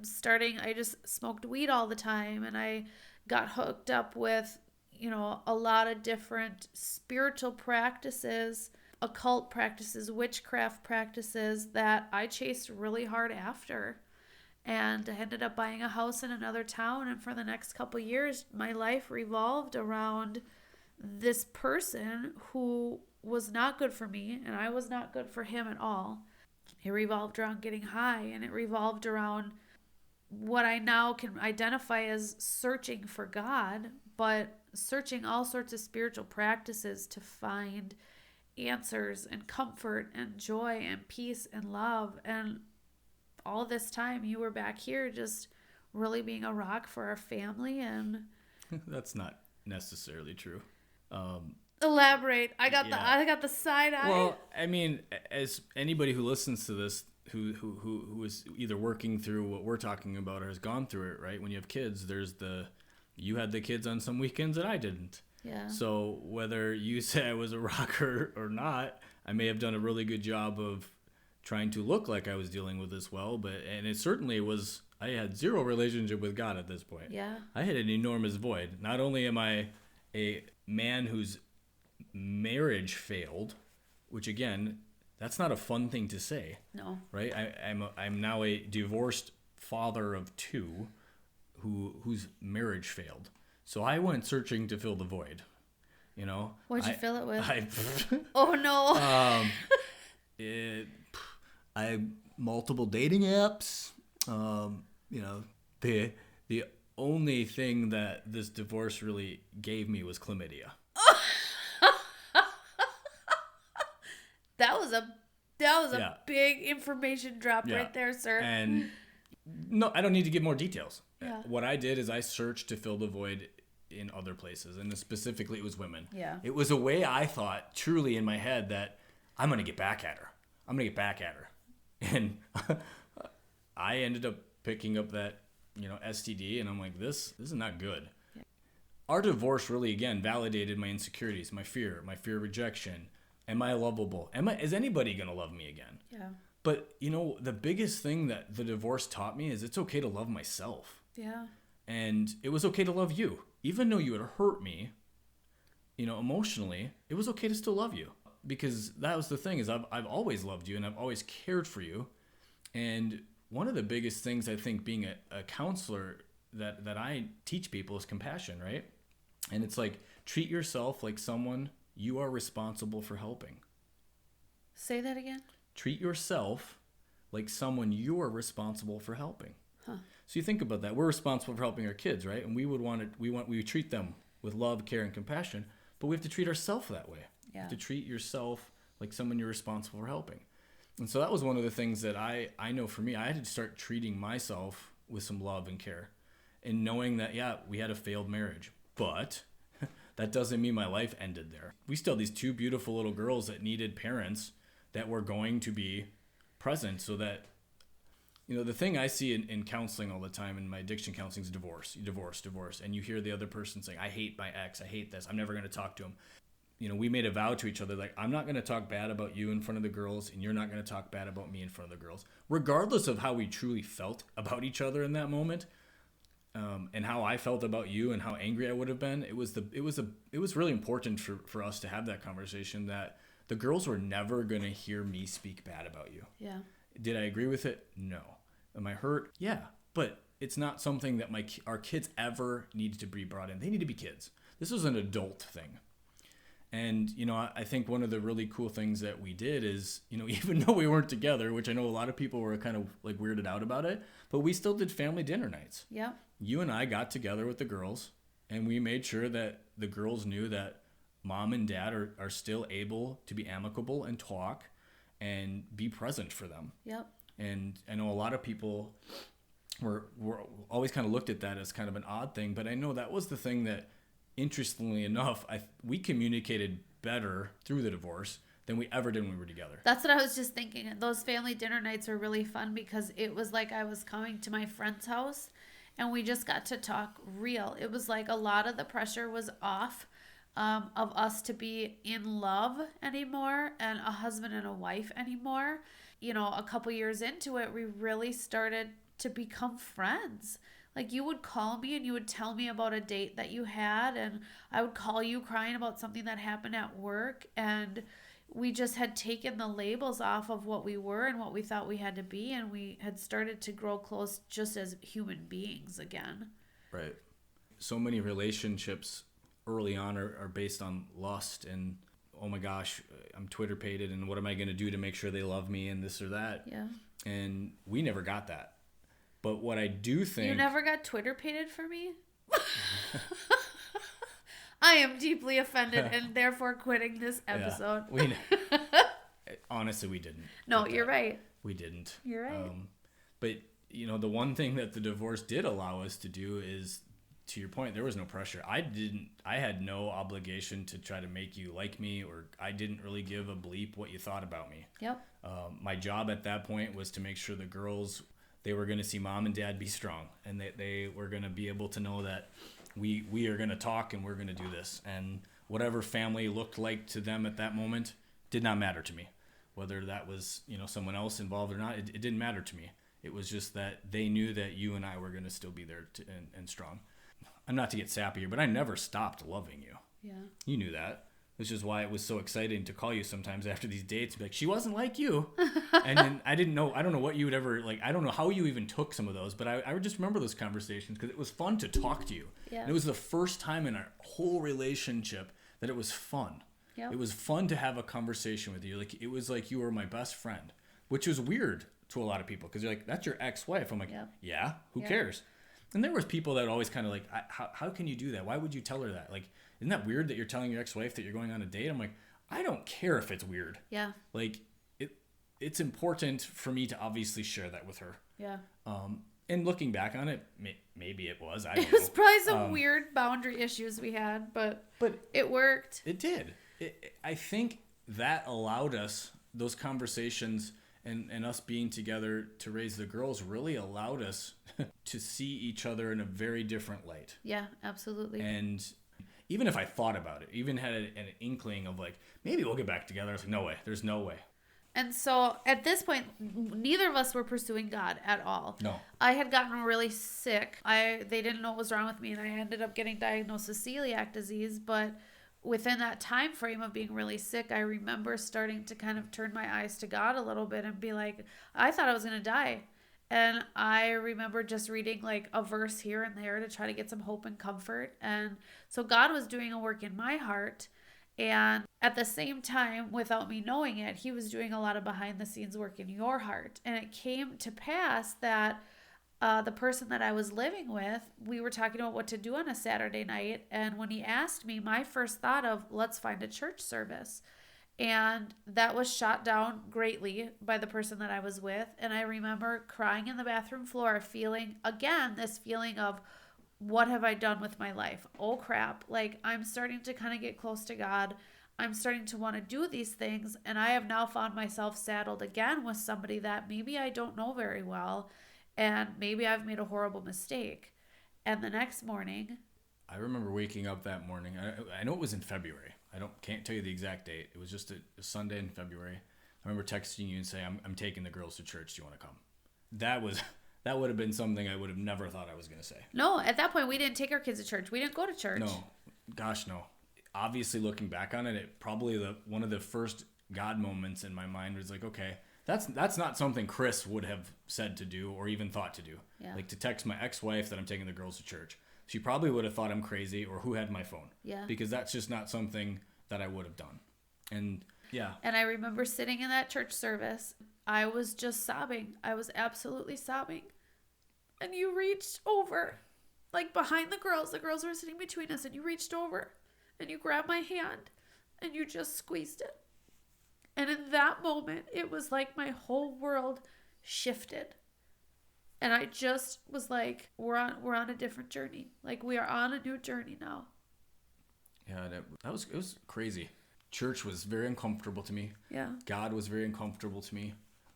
I just smoked weed all the time, and I got hooked up with, a lot of different spiritual practices, occult practices, witchcraft practices that I chased really hard after. And I ended up buying a house in another town. And for the next couple of years, my life revolved around this person who was not good for me, and I was not good for him at all. It revolved around getting high, and it revolved around what I now can identify as searching for God, but searching all sorts of spiritual practices to find answers and comfort and joy and peace and love. And all this time you were back here just really being a rock for our family. And that's not necessarily true. Elaborate. I got the side eye. Well, I mean, as anybody who listens to this who is either working through what we're talking about or has gone through it, right? When you have kids, you had the kids on some weekends that I didn't. Yeah. So whether you say I was a rocker or not, I may have done a really good job of trying to look like I was dealing with this well, and it certainly was. I had zero relationship with God at this point. Yeah. I had an enormous void. Not only am I a man whose marriage failed, which again, that's not a fun thing to say. No. Right? I'm now a divorced father of 2 whose marriage failed. So I went searching to fill the void. What'd you fill it with? Oh no. I multiple dating apps. The only thing that this divorce really gave me was chlamydia. That was a big information drop right there, sir. And no, I don't need to give more details. Yeah. What I did is I searched to fill the void in other places, and specifically it was women. Yeah. It was a way I thought truly in my head that I'm going to get back at her. And I ended up picking up that, STD, and I'm like, this is not good. Yeah. Our divorce really, again, validated my insecurities, my fear of rejection. Am I lovable? Is anybody going to love me again? Yeah. But, the biggest thing that the divorce taught me is it's okay to love myself. Yeah. And it was okay to love you. Even though you had hurt me, emotionally, it was okay to still love you. Because that was the thing, is I've always loved you and I've always cared for you. And one of the biggest things I think being a counselor that I teach people is compassion, right? And it's like, treat yourself like someone you are responsible for helping. Say that again. Treat yourself like someone you are responsible for helping. Huh. So you think about that. We're responsible for helping our kids, right? And we treat them with love, care, and compassion, but we have to treat ourselves that way. Yeah. You have to treat yourself like someone you're responsible for helping. And so that was one of the things that I know for me, I had to start treating myself with some love and care, and knowing that, we had a failed marriage, but that doesn't mean my life ended there. We still have these 2 beautiful little girls that needed parents that were going to be present, so that, the thing I see in counseling all the time, in my addiction counseling, is divorce. You divorce. And you hear the other person saying, I hate my ex. I hate this. I'm never going to talk to him. We made a vow to each other, like, I'm not going to talk bad about you in front of the girls, and you're not going to talk bad about me in front of the girls. Regardless of how we truly felt about each other in that moment, and how I felt about you and how angry I would have been, it was really important for us to have that conversation, that the girls were never going to hear me speak bad about you. Yeah. Did I agree with it? No. Am I hurt? Yeah. But it's not something that our kids ever need to be brought in. They need to be kids. This is an adult thing. And, I think one of the really cool things that we did is, even though we weren't together, which I know a lot of people were kind of like weirded out about it, but we still did family dinner nights. Yeah. You and I got together with the girls, and we made sure that the girls knew that mom and dad are still able to be amicable and talk and be present for them. Yep. And I know a lot of people were always kind of looked at that as kind of an odd thing, but I know that was the thing that, interestingly enough, we communicated better through the divorce than we ever did when we were together. That's what I was just thinking. Those family dinner nights were really fun because it was like I was coming to my friend's house and we just got to talk real. It was like a lot of the pressure was off of us to be in love anymore and a husband and a wife anymore. A couple years into it, we really started to become friends. Like, you would call me and you would tell me about a date that you had, and I would call you crying about something that happened at work, and we just had taken the labels off of what we were and what we thought we had to be, and we had started to grow close just as human beings again. Right. So many relationships early on are based on lust and, oh my gosh, I'm Twitter-pated, and what am I going to do to make sure they love me and this or that? Yeah. And we never got that. But what I do think... You never got Twitter-pated for me? I am deeply offended and therefore quitting this episode. Yeah, honestly, we didn't. No, you're right. We didn't. You're right. But, the one thing that the divorce did allow us to do is, to your point, there was no pressure. I had no obligation to try to make you like me, or I didn't really give a bleep what you thought about me. Yep. My job at that point was to make sure the girls... they were going to see mom and dad be strong, and they were going to be able to know that we are going to talk and we're going to do this. And whatever family looked like to them at that moment did not matter to me. Whether that was, someone else involved or not, it didn't matter to me. It was just that they knew that you and I were going to still be there and strong. I'm not to get sappy here, but I never stopped loving you. Yeah. You knew that. Which is why it was so exciting to call you sometimes after these dates. Be like, she wasn't like you. And then I don't know what you would ever, I don't know how you even took some of those, but I would just remember those conversations because it was fun to talk to you. Yeah. And it was the first time in our whole relationship that it was fun. Yep. It was fun to have a conversation with you. It was like you were my best friend, which was weird to a lot of people because you're like, that's your ex-wife. I'm like, Yep. Yeah, who cares? And there was people that always kind of like, how can you do that? Why would you tell her that? Isn't that weird that you're telling your ex-wife that you're going on a date? I'm like, I don't care if it's weird. Yeah. It's important for me to obviously share that with her. Yeah. And looking back on it, maybe it was. I don't know. It was probably some weird boundary issues we had, but it worked. It did. I think that allowed us, those conversations and us being together to raise the girls really allowed us to see each other in a very different light. Yeah, absolutely. And even if I thought about it, even had an inkling of maybe we'll get back together, I was like, no way, there's no way. And so at this point, neither of us were pursuing God at all. No. I had gotten really sick. They didn't know what was wrong with me, and I ended up getting diagnosed with celiac disease. But within that time frame of being really sick, I remember starting to kind of turn my eyes to God a little bit and be like, I thought I was going to die. And I remember just reading a verse here and there to try to get some hope and comfort. And so God was doing a work in my heart. And at the same time, without me knowing it, he was doing a lot of behind the scenes work in your heart. And it came to pass that the person that I was living with, we were talking about what to do on a Saturday night. And when he asked me, my first thought of, let's find a church service. And that was shot down greatly by the person that I was with. And I remember crying in the bathroom floor, feeling, again, this feeling of, what have I done with my life? Oh, crap. I'm starting to kind of get close to God. I'm starting to want to do these things. And I have now found myself saddled again with somebody that maybe I don't know very well. And maybe I've made a horrible mistake. And the next morning, I remember waking up that morning. I know it was in February. Can't tell you the exact date. It was just a Sunday in February. I remember texting you and saying, I'm taking the girls to church. Do you want to come? that would have been something I would have never thought I was going to say. No, at that point, we didn't take our kids to church. We didn't go to church. No, gosh, no. Obviously, looking back on it, it probably one of the first God moments in my mind was like, okay, that's not something Chris would have said to do or even thought to do. Yeah. Like to text my ex-wife that I'm taking the girls to church. She probably would have thought I'm crazy or who had my phone. Yeah. Because that's just not something that I would have done. And yeah. And I remember sitting in that church service. I was just sobbing. I was absolutely sobbing. And you reached over, like behind the girls. The girls were sitting between us, and you reached over and you grabbed my hand and you just squeezed it. And in that moment, it was like my whole world shifted. And I just was like, we're on a different journey. Like, we are on a new journey now. Yeah, it was crazy. Church was very uncomfortable to me. Yeah. God was very uncomfortable to me.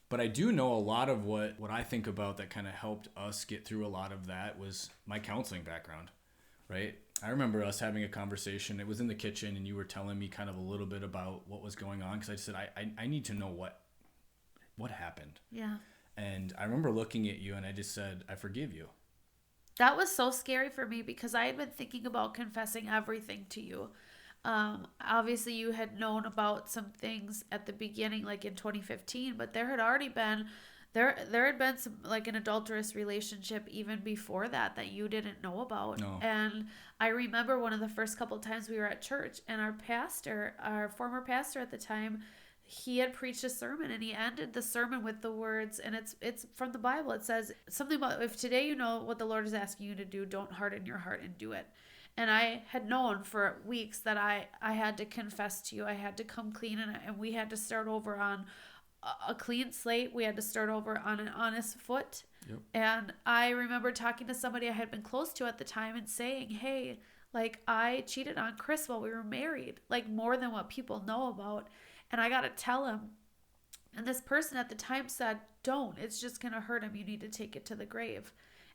But I do know a lot of what I think about that kind of helped us get through a lot of that was my counseling background, right? I remember us having a conversation. It was in the kitchen, and you were telling me kind of a little bit about what was going on, because I said, I need to know what happened. Yeah. And I remember looking at you, and I just said, I forgive you. That was so scary for me because I had been thinking about confessing everything to you. Obviously, you had known about some things at the beginning, like in 2015, but there had already been there had been some, like, an adulterous relationship even before that you didn't know about. No. And I remember one of the first couple of times we were at church, and our former pastor at the time, he had preached a sermon, and he ended the sermon with the words, and it's from the Bible. It says something about, if today you know what the Lord is asking you to do, don't harden your heart and do it. And I had known for weeks that I had to confess to you. I had to come clean, and we had to start over on a clean slate. We had to start over on an honest foot. Yep. And I remember talking to somebody I had been close to at the time and saying, hey, like, I cheated on Chris while we were married, like, more than what people know about. And I got to tell him. And this person at the time said, don't. It's just going to hurt him. You need to take it to the grave.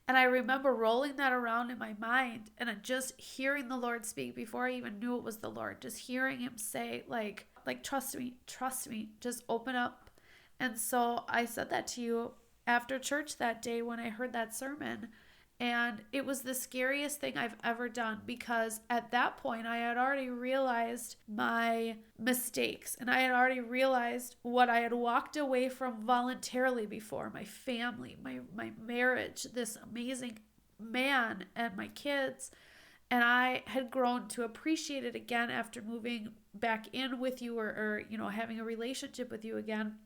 And I remember rolling that around in my mind and just hearing the Lord speak before I even knew it was the Lord. Just hearing him say, like, trust me, just open up. And so I said that to you after church that day when I heard that sermon. And it was the scariest thing I've ever done, because at that point I had already realized my mistakes, and I had already realized what I had walked away from voluntarily before: my family, my marriage, this amazing man, and my kids. And I had grown to appreciate it again after moving back in with you, or having a relationship with you again.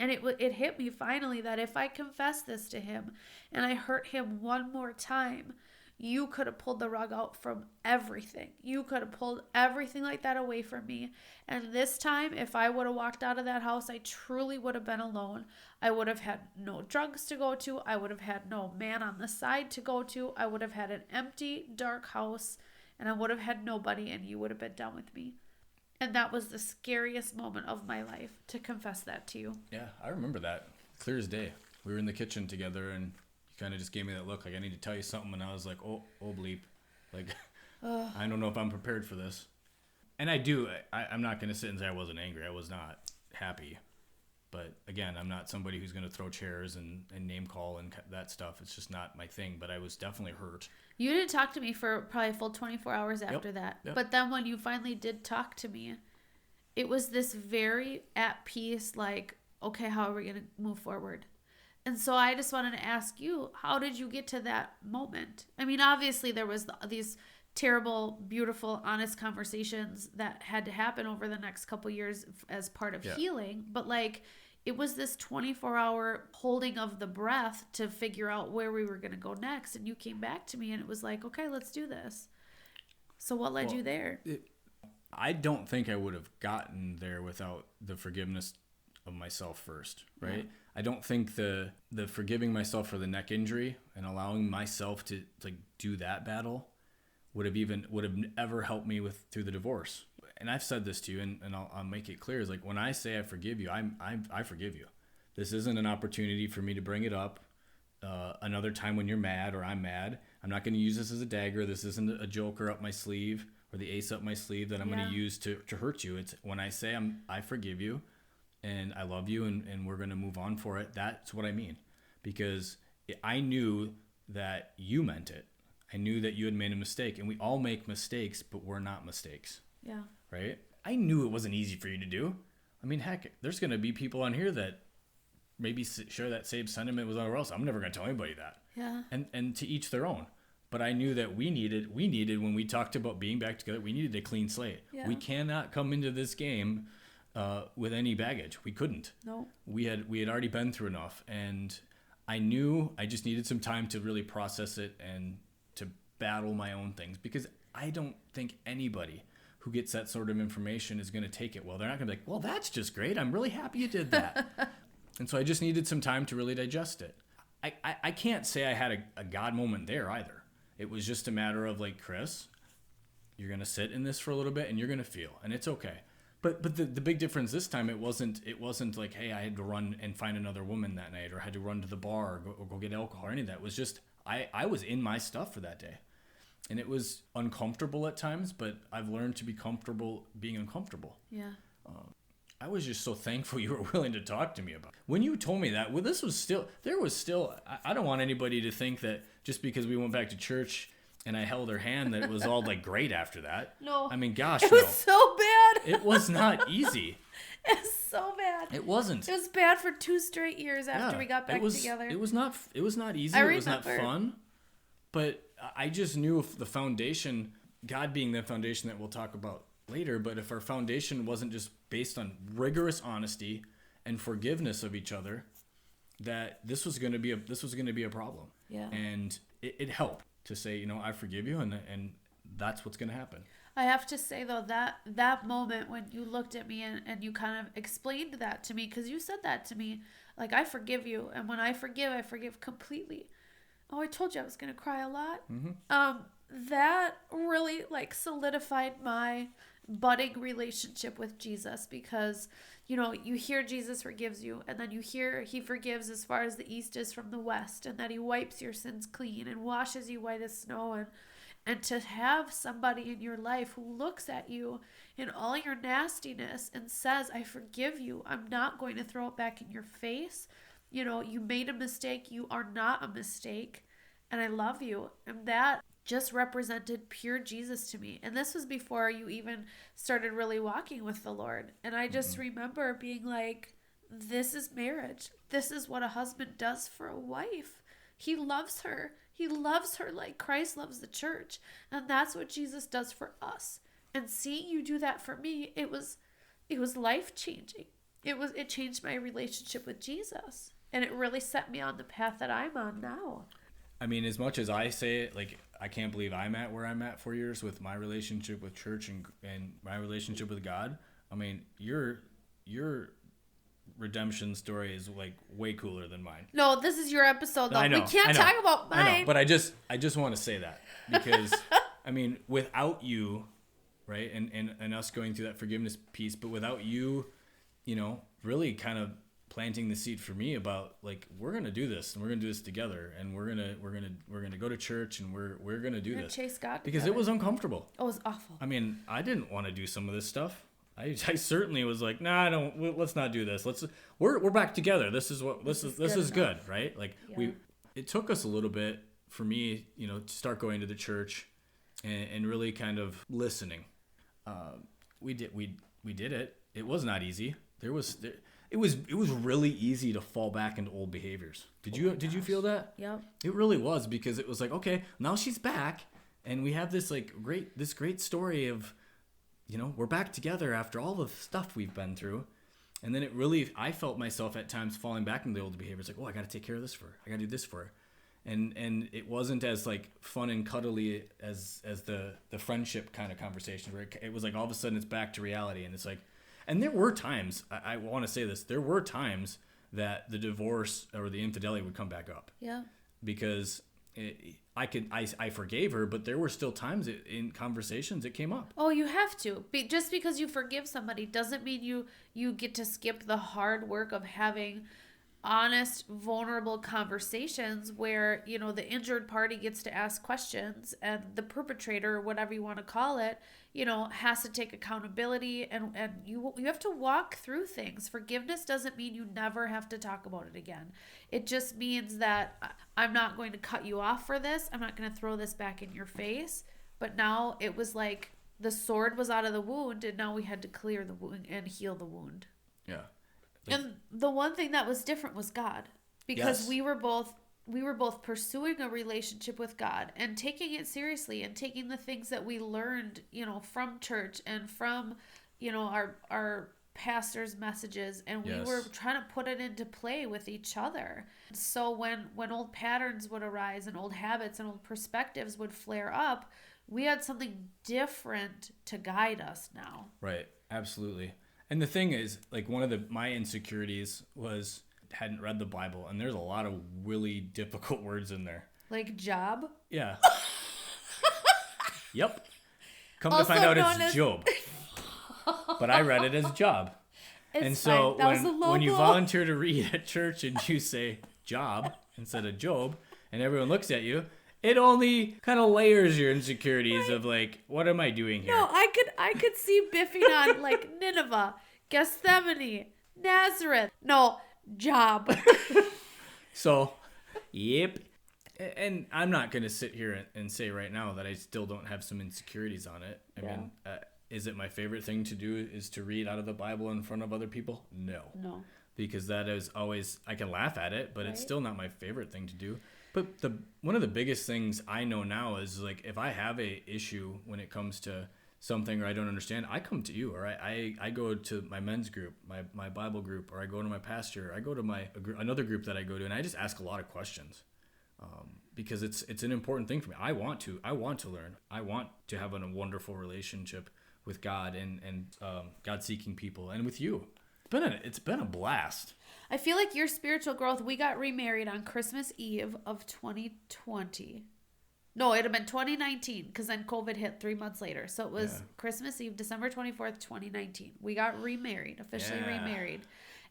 And it hit me finally that if I confess this to him and I hurt him one more time, you could have pulled the rug out from everything. You could have pulled everything like that away from me. And this time, if I would have walked out of that house, I truly would have been alone. I would have had no drugs to go to. I would have had no man on the side to go to. I would have had an empty, dark house, and I would have had nobody, and you would have been done with me. And that was the scariest moment of my life, to confess that to you. Yeah, I remember that clear as day. We were in the kitchen together, and you kind of just gave me that look, like, I need to tell you something. And I was like, oh bleep. Like, I don't know if I'm prepared for this. And I'm not going to sit and say I wasn't angry. I was not happy. But again, I'm not somebody who's going to throw chairs and name call and that stuff. It's just not my thing. But I was definitely hurt. You didn't talk to me for probably a full 24 hours after that. Yep. But then when you finally did talk to me, it was this very at peace, like, okay, how are we going to move forward? And so I just wanted to ask you, how did you get to that moment? I mean, obviously there was these terrible, beautiful, honest conversations that had to happen over the next couple years as part of healing. But, like, it was this 24-hour holding of the breath to figure out where we were going to go next. And you came back to me, and it was like, okay, let's do this. So what led you there? I don't think I would have gotten there without the forgiveness of myself first, right? Yeah. I don't think the forgiving myself for the neck injury and allowing myself to, like, do that battle would have ever helped me through the divorce. And I've said this to you, and I'll make it clear, is like, when I say I forgive you, I forgive you. This isn't an opportunity for me to bring it up another time when you're mad or I'm mad. I'm not going to use this as a dagger. This isn't a joker up my sleeve or the ace up my sleeve that I'm going to use to hurt you. It's when I say I forgive you and I love you and we're going to move on for it. That's what I mean. Because I knew that you meant it. I knew that you had made a mistake, and we all make mistakes, but we're not mistakes. Yeah. Right? I knew it wasn't easy for you to do. I mean, heck, there's going to be people on here that maybe share that same sentiment with everyone else. I'm never going to tell anybody that. Yeah. And to each their own. But I knew that we needed when we talked about being back together, we needed a clean slate. Yeah. We cannot come into this game with any baggage. We couldn't. No. We had already been through enough, and I knew I just needed some time to really process it and to battle my own things, because I don't think anybody who gets that sort of information is going to take it well. They're not going to be like, well, that's just great. I'm really happy you did that. And so I just needed some time to really digest it. I can't say I had a God moment there either. It was just a matter of like, Chris, you're going to sit in this for a little bit and you're going to feel, and it's okay. But the big difference this time, it wasn't like, hey, I had to run and find another woman that night, or I had to run to the bar or go get alcohol or any of that. It was just, I was in my stuff for that day. And it was uncomfortable at times, but I've learned to be comfortable being uncomfortable. Yeah. I was just so thankful you were willing to talk to me about it. When you told me that, well, there was still, I don't want anybody to think that just because we went back to church and I held her hand that it was all like great after that. No. I mean, gosh, It was so bad. It was not easy. It's so bad. It wasn't. It was bad for 2 straight years after we got back together. It was not easy. I It was not remember. fun. But I just knew if the foundation, God being the foundation that we'll talk about later, but if our foundation wasn't just based on rigorous honesty and forgiveness of each other, that this was going to be a problem. Yeah. And it helped to say, I forgive you, and that's what's going to happen. I have to say, though, that moment when you looked at me and you kind of explained that to me, because you said that to me, like, I forgive you. And when I forgive completely. Oh, I told you I was going to cry a lot. Mm-hmm. That really, like, solidified my budding relationship with Jesus, because, you hear Jesus forgives you, and then you hear he forgives as far as the east is from the west, and that he wipes your sins clean and washes you white as snow. And to have somebody in your life who looks at you in all your nastiness and says, I forgive you. I'm not going to throw it back in your face. You made a mistake. You are not a mistake. And I love you. And that just represented pure Jesus to me. And this was before you even started really walking with the Lord. And I just remember being like, this is marriage. This is what a husband does for a wife. He loves her. He loves her like Christ loves the church. And that's what Jesus does for us. And seeing you do that for me, it was life-changing. It changed my relationship with Jesus. And it really set me on the path that I'm on now. I mean, as much as I say it, like, I can't believe I'm at where I'm at 4 years with my relationship with church and my relationship with God. I mean, your redemption story is like way cooler than mine. No, this is your episode, though. I know, we can't talk about mine. I know, but I just want to say that because I mean, without you, right, and us going through that forgiveness piece, but without you, really kind of planting the seed for me about like, we're gonna do this and we're gonna do this together, and we're gonna go to church and we're gonna do this. Chase God because together. it was uncomfortable. Oh, it was awful. I mean, I didn't want to do some of this stuff. I certainly was like, nah, I don't. Let's not do this. We're back together. This is good, right? Like it took us a little bit for me, to start going to the church and really kind of listening. We did it. It was not easy. It was really easy to fall back into old behaviors. Did you feel that? Yep. It really was, because it was like, okay, now she's back, and we have this great story of, we're back together after all the stuff we've been through. And then I felt myself at times falling back into the old behaviors, like, oh, I got to take care of this for her. I got to do this for her. And it wasn't as like fun and cuddly as the friendship kind of conversation, where it was like all of a sudden it's back to reality. And it's like, and there were times, I want to say this, there were times that the divorce or the infidelity would come back up. Yeah. Because I forgave her, but there were still times in conversations it came up. Oh, you have to. Just because you forgive somebody doesn't mean you get to skip the hard work of having honest, vulnerable conversations where, you know, the injured party gets to ask questions and the perpetrator, whatever you want to call it, you know, has to take accountability, and you have to walk through things. Forgiveness doesn't mean you never have to talk about it again. It just means that I'm not going to cut you off for this. I'm not going to throw this back in your face. But now it was like the sword was out of the wound, and now we had to clear the wound and heal the wound. Yeah. And the one thing that was different was God, because Yes. we were both pursuing a relationship with God and taking it seriously and taking the things that we learned, you know, from church and from, you know, our pastors' messages, and we Yes. were trying to put it into play with each other. So when old patterns would arise and old habits and old perspectives would flare up, we had something different to guide us now. Right. Absolutely. And the thing is, like, one of my insecurities was hadn't read the Bible, and there's a lot of really difficult words in there. Like job. Yeah. Yep. Come to Also find out known it's as- Job. But I read it as job. It's And so fine. That was a low when you blow. volunteer to read at church and you say job instead of Job, and everyone looks at you, it only kind of layers your insecurities of like, what am I doing here? No, I could see biffing on like Nineveh, Gethsemane, Nazareth. No, job. So, yep. And I'm not going to sit here and say right now that I still don't have some insecurities on it. I mean, is it my favorite thing to do is to read out of the Bible in front of other people? No. No. Because that is always, I can laugh at it, but it's Right. still not my favorite thing to do. But one of the biggest things I know now is like, if I have a issue when it comes to something or I don't understand, I come to you, or I go to my men's group, my Bible group, or I go to my pastor, or I go to another group that I go to, and I just ask a lot of questions. Because it's an important thing for me. I want to learn. I want to have a wonderful relationship with God and God-seeking people, and with you. It's been a blast. I feel like your spiritual growth, we got remarried on Christmas Eve of 2020. No, it'd have been 2019, because then COVID hit 3 months later. So it was Christmas Eve, December 24th, 2019. We got remarried, officially remarried.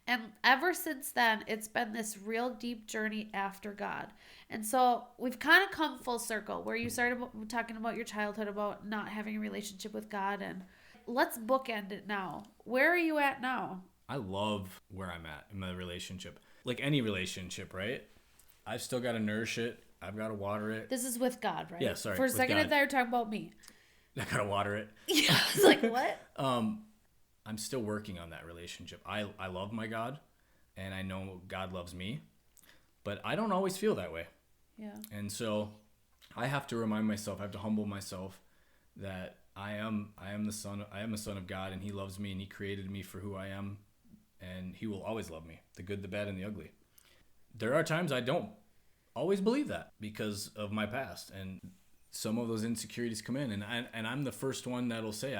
And ever since then, it's been this real deep journey after God. And so we've kind of come full circle, where you started talking about your childhood, about not having a relationship with God. And let's bookend it now. Where are you at now? I love where I'm at in my relationship. Like any relationship, right? I've still got to nourish it. I've got to water it. This is with God, right? Yeah, sorry, For a with second, I God. thought you were talking about me. I got to water it. Yeah, I was like, what? I'm still working on that relationship. I love my God, and I know God loves me, but I don't always feel that way. Yeah. And so I have to remind myself, I have to humble myself that I am a son of God, and he loves me, and he created me for who I am, and he will always love me, the good, the bad, and the ugly. There are times I don't always believe that because of my past, and some of those insecurities come in, and I'm the first one that'll say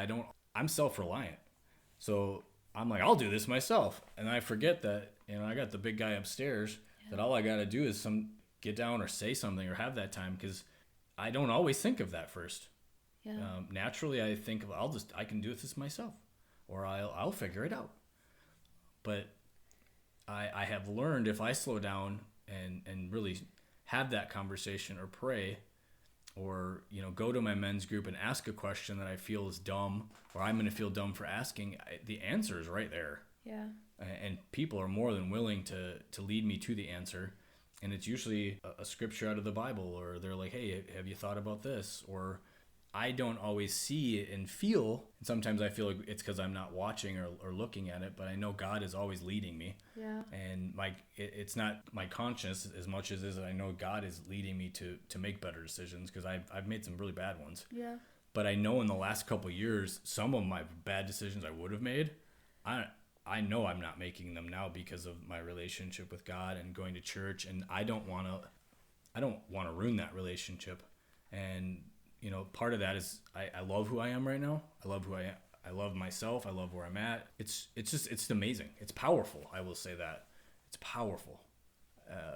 I'm self-reliant. So I'm like, I'll do this myself. And I forget that, I got the big guy upstairs that all I got to do is get down or say something or have that time, because I don't always think of that first. Yeah. Naturally, I think I can do this myself, or I'll figure it out. But I have learned, if I slow down and really have that conversation or pray, or go to my men's group and ask a question that I feel is dumb, or I'm going to feel dumb for asking, the answer is right there. Yeah. And people are more than willing to lead me to the answer. And it's usually a scripture out of the Bible, or they're like, hey, have you thought about this? Or I don't always see it and feel, and sometimes I feel like it's because I'm not watching or looking at it, but I know God is always leading me. Yeah. And it's not my conscience as much as I know God is leading me to make better decisions, because I've made some really bad ones. Yeah. But I know in the last couple of years, some of my bad decisions I would have made, I know I'm not making them now because of my relationship with God and going to church, and I don't want to ruin that relationship. And part of that is I love who I am right now. I love who I am. I love myself. I love where I'm at. It's amazing. It's powerful. I will say that it's powerful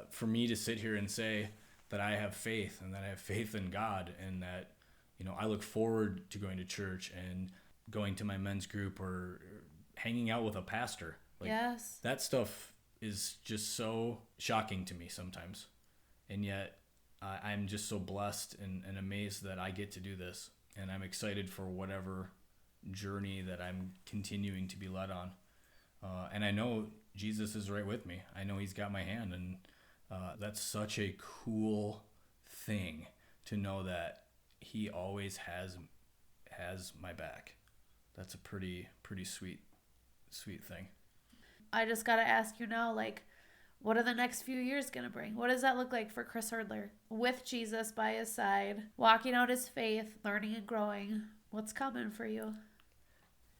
for me to sit here and say that I have faith, and that I have faith in God, and that I look forward to going to church and going to my men's group or hanging out with a pastor. Yes. That stuff is just so shocking to me sometimes. And yet I'm just so blessed and amazed that I get to do this. And I'm excited for whatever journey that I'm continuing to be led on. And I know Jesus is right with me. I know he's got my hand. And that's such a cool thing to know that he always has my back. That's a pretty sweet thing. I just got to ask you now, like, what are the next few years going to bring? What does that look like for Chris Hirdler? With Jesus by his side, walking out his faith, learning and growing. What's coming for you?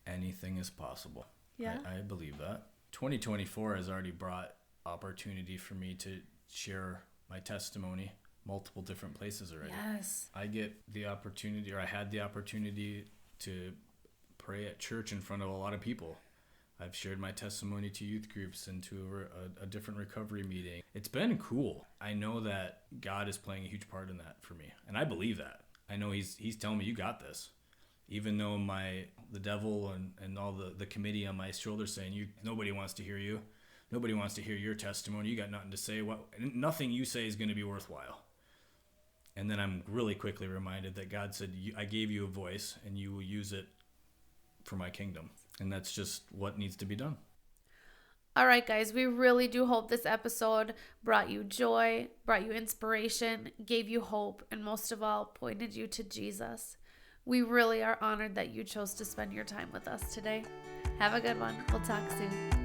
Anything is possible. Yeah. I believe that. 2024 has already brought opportunity for me to share my testimony multiple different places already. Yes. I get the opportunity, or I had the opportunity to pray at church in front of a lot of people. I've shared my testimony to youth groups and to a different recovery meeting. It's been cool. I know that God is playing a huge part in that for me. And I believe that. I know he's telling me, you got this. Even though the devil and all the committee on my shoulder saying, nobody wants to hear you. Nobody wants to hear your testimony. You got nothing to say. Nothing you say is going to be worthwhile. And then I'm really quickly reminded that God said, I gave you a voice and you will use it for my kingdom. And that's just what needs to be done. All right, guys, we really do hope this episode brought you joy, brought you inspiration, gave you hope, and most of all, pointed you to Jesus. We really are honored that you chose to spend your time with us today. Have a good one. We'll talk soon.